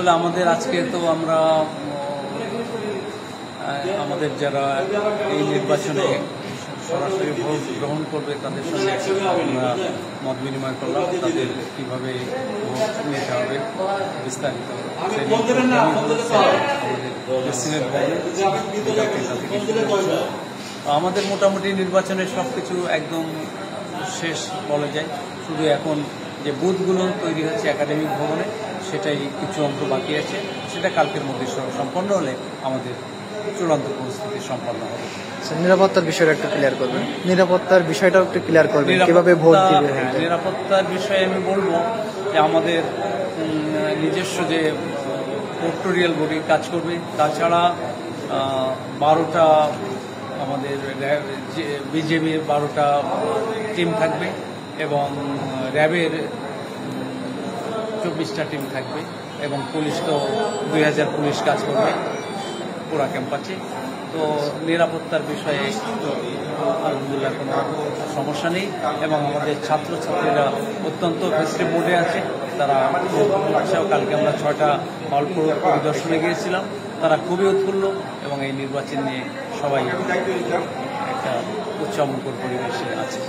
আসলে আমাদের আজকে তো আমরা আমাদের যারা এই নির্বাচনে সরাসরি ভোট গ্রহণ করবে তাদের সঙ্গে আমরা মত বিনিময় করলাম, তাদের কীভাবে ভোট নিতে হবে বিস্তারিত আমাদের মোটামুটি নির্বাচনের সব কিছু একদম শেষ বলা যায়। শুধু এখন যে বুথগুলো তৈরি হচ্ছে একাডেমিক ভবনে, সেটাই কিছু অংশ বাকি আছে। সেটা কালকের মধ্যে সম্পন্ন হলে আমাদের চূড়ান্ত পরিস্থিতি সম্পন্ন হবে। নিরাপত্তার বিষয়টা একটু ক্লিয়ার করবেন। নিরাপত্তার বিষয়টাও একটু ক্লিয়ার করবেন, কিভাবে ভোট দিবে। নিরাপত্তার বিষয়ে আমি বলবো যে আমাদের নিজস্ব যে পোর্টোরিয়াল বডি কাজ করবে, তাছাড়া 12টা আমাদের বিজেপির 12টা টিম থাকবে এবং র্যাবের 24টা টিম থাকবে এবং পুলিশ তো 2000 পুলিশ কাজ করবে পুরা ক্যাম্পাসে। তো নিরাপত্তার বিষয়ে আলহামদুলিল্লাহ কোনো সমস্যা নেই এবং আমাদের ছাত্রছাত্রীরা অত্যন্ত ফেস্টিভ মোডে আছে। তারা কালকে আমরা 6টা হল পরিদর্শনে গিয়েছিলাম, তারা খুবই উৎফুল্ল এবং এই নির্বাচন নিয়ে সবাই একটা উৎসবমুখর পরিবেশে আছে।